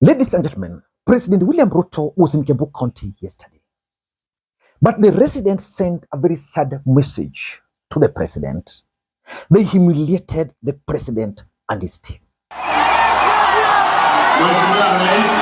Ladies and gentlemen, President William Ruto was in Kiambu County yesterday. But the residents sent a very sad message to the president. They humiliated the president and his team. Mheshimiwa Rais,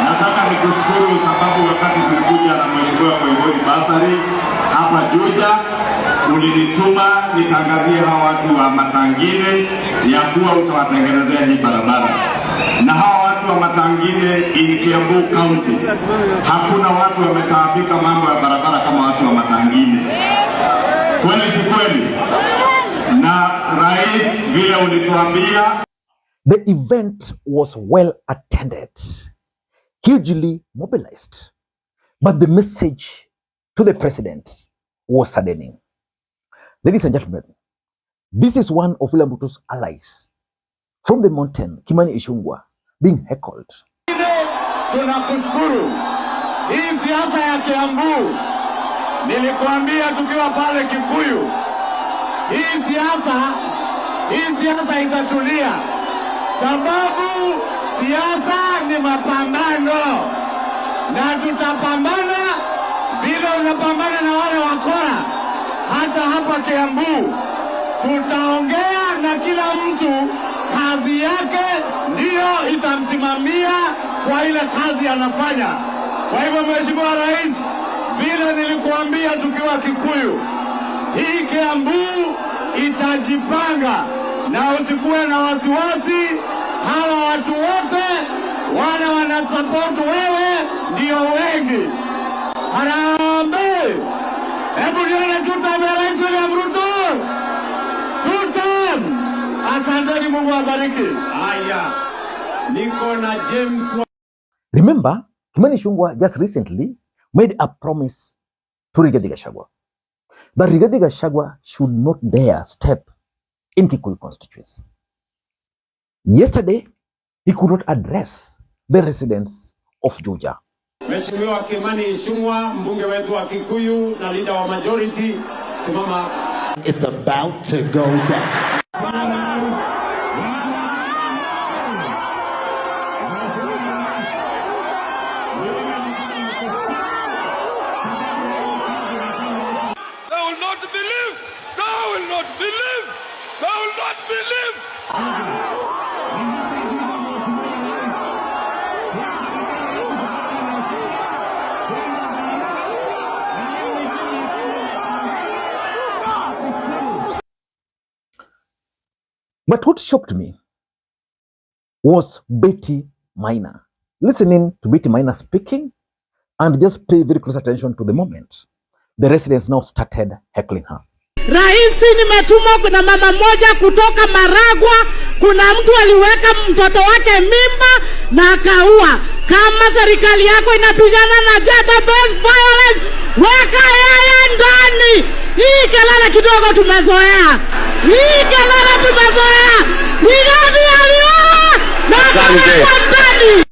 nataka nikushukuru sababu wakati tulikuja na Mheshimiwa Koigoi Basari hapa Juja, ulinituma nitangazie hawa watu wa Matangine ya kuwa utawatengenezea hii barabara. Na hawa watu wa Matangine in Kiambu County, hakuna watu wametaabika mambo ya barabara kama watu wa Matangine. Kweli si kweli? Na Rais vile ulituambia. The event was well attended, hugely mobilized, but the message to the president was saddening. Ladies and gentlemen, this is one of William Ruto's allies from the mountain, Kimani Ichungwa, being heckled. Tunakushukuru. Hii siasa ya Kiambu, nilikuambia tukiwa pale Kikuyu, hii siasa itatulia, sababu siasa ni mapambano, na tutapambana vile unapambana na wale wakora. Hata hapa Kiambu tutaongea na kila mtu kazi yake ndiyo itamsimamia kwa ile kazi anafanya. Kwa hivyo Mheshimiwa Rais, vile nilikuambia tukiwa Kikuyu, hii Kiambu itajipanga na usikuwe na wasiwasi. Hawa watu wote wanasupport wewe ndio wengi. Harambee! Hebu nione tutam ya Rais William Ruto. Tutam! Asanteni, Mungu awabariki. Haya. Niko na James. Remember, Kimani Ichungwa just recently made a promise to Rigathi Gachagua that Rigathi Gachagua should not dare step in Kikuyu constituency. Yesterday, he could not address the residents of Juja. Mheshimiwa Kimani Ichungwa, mbunge wetu wa Kikuyu na leader wa majority, simama. It's about to go down. But what shocked me was Betty Maina. Listening to Betty Maina speaking and just pay very close attention to the moment. The residents now started heckling her. Raisi, nimetumwa kuna mama moja kutoka Maragwa, kuna mtu aliweka mtoto wake mimba na akaua. Kama serikali yako inapigana na gender based violence, weka yeye ndani. Hii kelele kidogo tumezoea. Rigathi aliua na akawekwa ndani.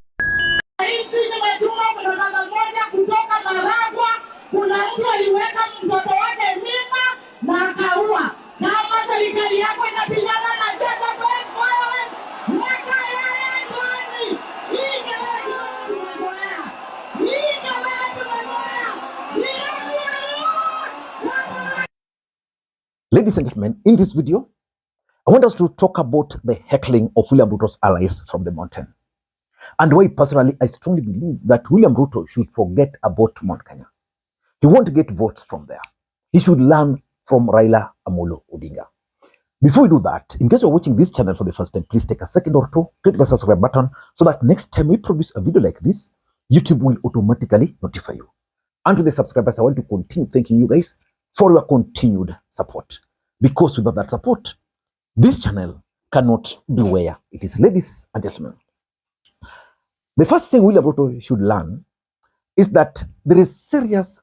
Raisi, nimetumwa kuna mama moja kutoka Maragwa, kuna mtu aliweka mtoto wake mimba na akaua. Kama serikali yako inapigana na gender based violence, weka yeye ndani. Hii kelele tumezoea. Ladies and gentlemen, in this video, I want us to talk about the heckling of William Ruto's allies from the mountain. And why personally, I strongly believe that William Ruto should forget about Mt Kenya. He won't get votes from there. He should learn from Raila Amolo Odinga. Before we do that, in case you're watching this channel for the first time, please take a second or two, click the subscribe button so that next time we produce a video like this, YouTube will automatically notify you. And to the subscribers, I want to continue thanking you guys for your continued support. Because without that support, this channel cannot be where it is. Ladies and gentlemen, the first thing William Ruto should learn is that there is serious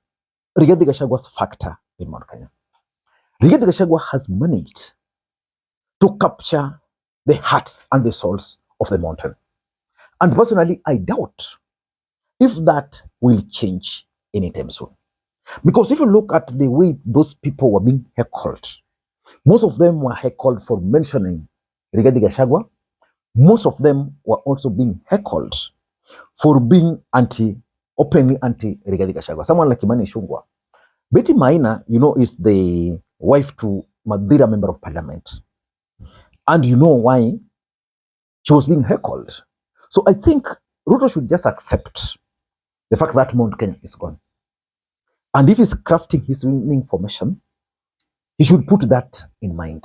Rigathi Gachagua's factor in Mt Kenya. Rigathi Gachagua has managed to capture the hearts and the souls of the mountain. And personally, I doubt if that will change anytime soon. Because if you look at the way those people were being heckled, most of them were heckled for mentioning Rigathi Gachagua. Most of them were also being heckled for being openly anti Rigathi Gachagua. Someone like Kimani Ichungwa. Betty Maina, is the wife to Madira member of parliament. And you know why she was being heckled. So I think Ruto should just accept the fact that Mt Kenya is gone. And if he's crafting his winning formation, he should put that in mind.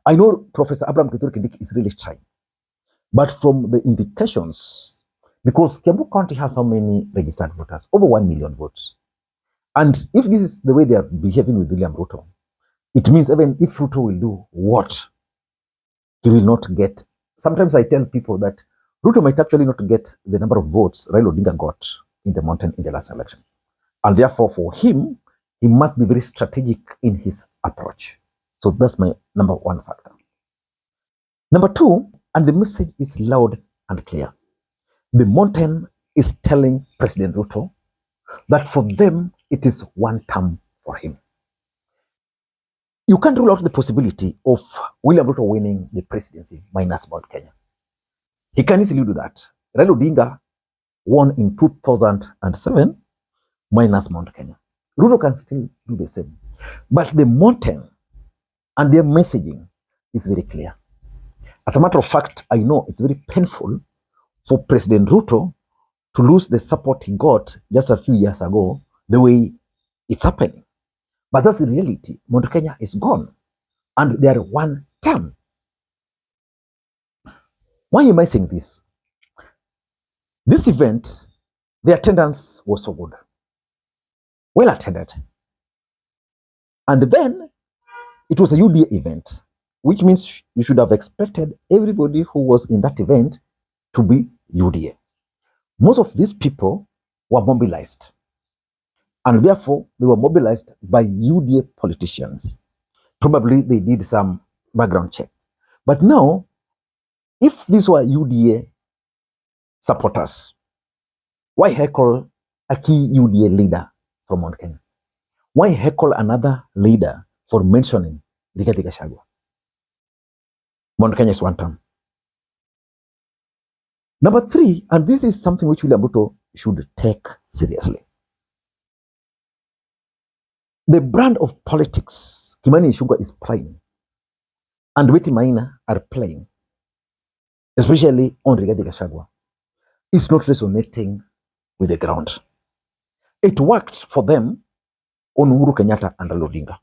I know Professor Abraham Kithure Kindiki is really trying. But from the indications, because Kiambu County has how many registered voters? Over 1 million votes. And if this is the way they are behaving with William Ruto, it means even if Ruto will do what, he will not get. Sometimes I tell people that Ruto might actually not get the number of votes Raila Odinga got in the mountain in the last election. And therefore, for him, he must be very strategic in his approach. So that's my number one factor. Number two, and the message is loud and clear. The mountain is telling President Ruto that for them, it is one term for him. You can't rule out the possibility of William Ruto winning the presidency minus Mt Kenya. He can easily do that. Raila Odinga won in 2007 minus Mt Kenya. Ruto can still do the same. But the mountain and their messaging is very clear. As a matter of fact, I know it's very painful for President Ruto to lose the support he got just a few years ago, the way it's happening. But that's the reality. Mt Kenya is gone. And they are one term. Why am I saying this? This event, the attendance was so good. Well attended. And then it was a UDA event, which means you should have expected everybody who was in that event to be UDA. Most of these people were mobilized. And therefore, they were mobilized by UDA politicians. Probably they did some background check. But now, if these were UDA supporters, why heckle a key UDA leader from Mt Kenya? Why heckle another leader for mentioning Rigathi Gachagua? Mt Kenya is one term. Number three, and this is something which William Ruto should take seriously. The brand of politics Kimani Ichungwa is playing and Betty Maina are playing, especially on Rigathi Gachagua, is not resonating with the ground. It worked for them on Uhuru Kenyatta and Raila Odinga.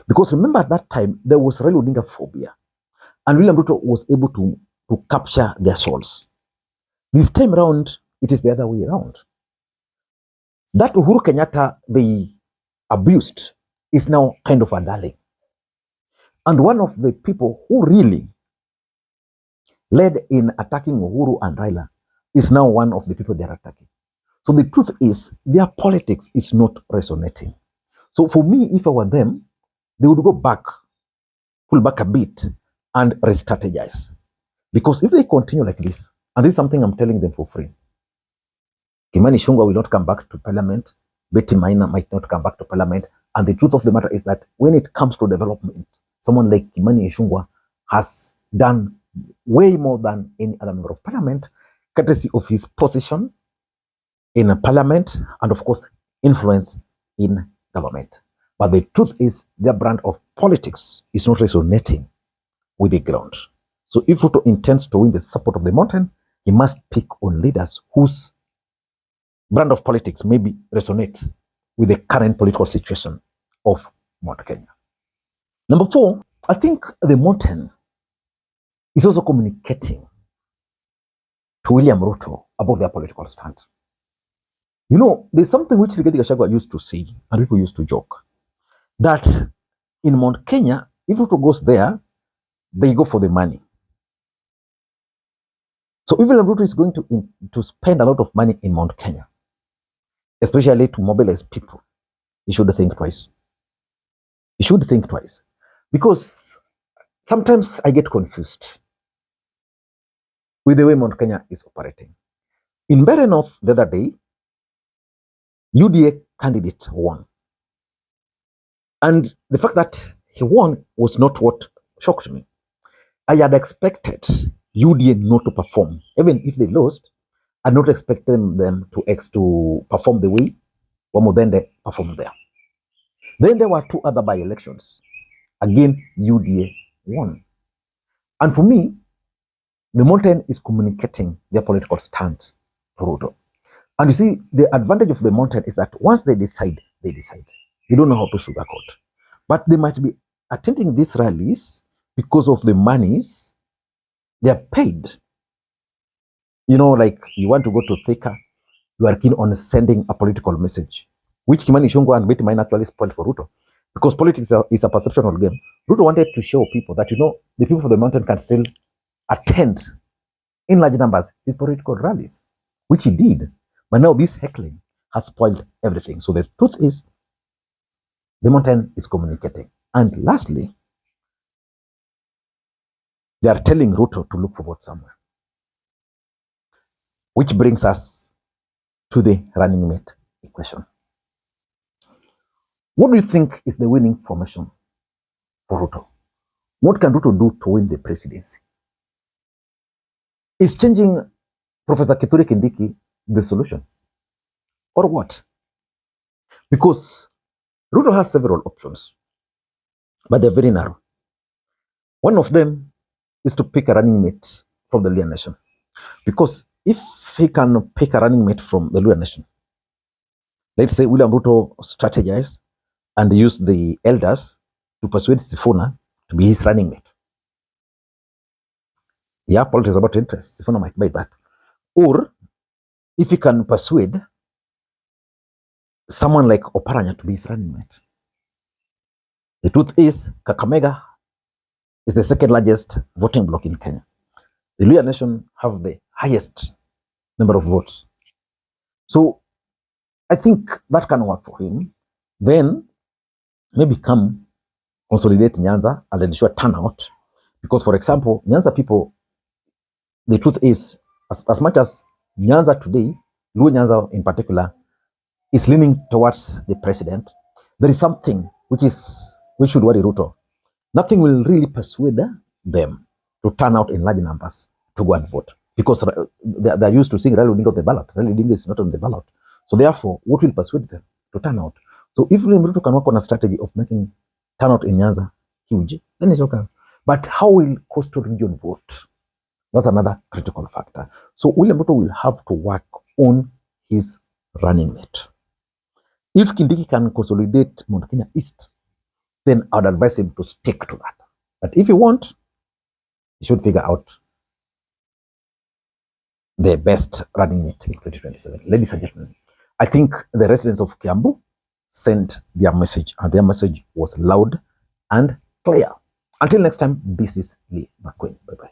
Because remember at that time, there was Raila Odinga phobia. And William Ruto was able to capture their souls. This time around, it is the other way around. That Uhuru Kenyatta they abused is now kind of a darling. And one of the people who really led in attacking Uhuru and Raila is now one of the people they are attacking. So the truth is, their politics is not resonating. So for me, if I were them, they would go back, pull back a bit, and re-strategize. Because if they continue like this, and this is something I'm telling them for free, Kimani Ichungwa will not come back to parliament, Betty Maina might not come back to parliament, and the truth of the matter is that when it comes to development, someone like Kimani Ichungwa has done way more than any other member of parliament, courtesy of his position in a parliament and of course influence in government. But the truth is their brand of politics is not resonating with the ground. So if Ruto intends to win the support of the mountain, he must pick on leaders whose brand of politics maybe resonates with the current political situation of Mt Kenya. Number four, I think the mountain is also communicating to William Ruto about their political stand. You know, there's something which Rigathi Gachagua used to say, and people used to joke, that in Mt Kenya, if Ruto goes there, they go for the money. So if William Ruto is going to spend a lot of money in Mt Kenya, especially to mobilize people, he should think twice. He should think twice. Because sometimes I get confused with the way Mt Kenya is operating. In Berenov the other day, UDA candidate won. And the fact that he won was not what shocked me. I had expected UDA not to perform. Even if they lost, and not expecting them to perform the way Wamudende performed there. Then there were two other by-elections. Again, UDA won. And for me, the mountain is communicating their political stance to Ruto. And you see, the advantage of the mountain is that once they decide, they decide. They don't know how to sugarcoat. But they might be attending these rallies because of the monies they are paid. You know, like you want to go to Thika, you are keen on sending a political message, which Kimani, Ichungwa and Betty Maina actually spoiled for Ruto. Because politics is a perceptual game. Ruto wanted to show people that, you know, the people of the mountain can still attend in large numbers his political rallies, which he did. But now this heckling has spoiled everything. So the truth is, the mountain is communicating. And lastly, they are telling Ruto to look for vote somewhere. Which brings us to the running mate equation. What do you think is the winning formation for Ruto? What can Ruto do to win the presidency? Is changing Professor Kithure Kindiki the solution? Or what? Because Ruto has several options, but they're very narrow. One of them is to pick a running mate from the Luhya nation. Because if he can pick a running mate from the Luhya nation, let's say William Ruto strategize and use the elders to persuade Sifuna to be his running mate. Yeah, politics about interest. Sifuna might buy that. Or if he can persuade someone like Oparanya to be his running mate. The truth is, Kakamega is the second largest voting bloc in Kenya. The Luhya nation have the highest number of votes. So I think that can work for him. Then maybe come consolidate Nyanza and ensure turnout. Because, for example, Nyanza people, the truth is, as much as Nyanza today, Luhya Nyanza in particular, is leaning towards the president, there is something which should worry Ruto. Nothing will really persuade them to turn out in large numbers to go and vote. Because they're used to seeing Raila Odinga on the ballot. Raila Odinga is not on the ballot. So therefore, what will persuade them to turn out? So if William Ruto can work on a strategy of making turnout in Nyanza huge, then it's okay. But how will coastal region vote? That's another critical factor. So William Ruto will have to work on his running mate. If Kindiki can consolidate Mt Kenya East, then I'd advise him to stick to that. But if you want, you should figure out the best running mate in 2027. Ladies and gentlemen, I think the residents of Kiambu sent their message, and their message was loud and clear. Until next time, this is Lee Makwiny. Bye-bye.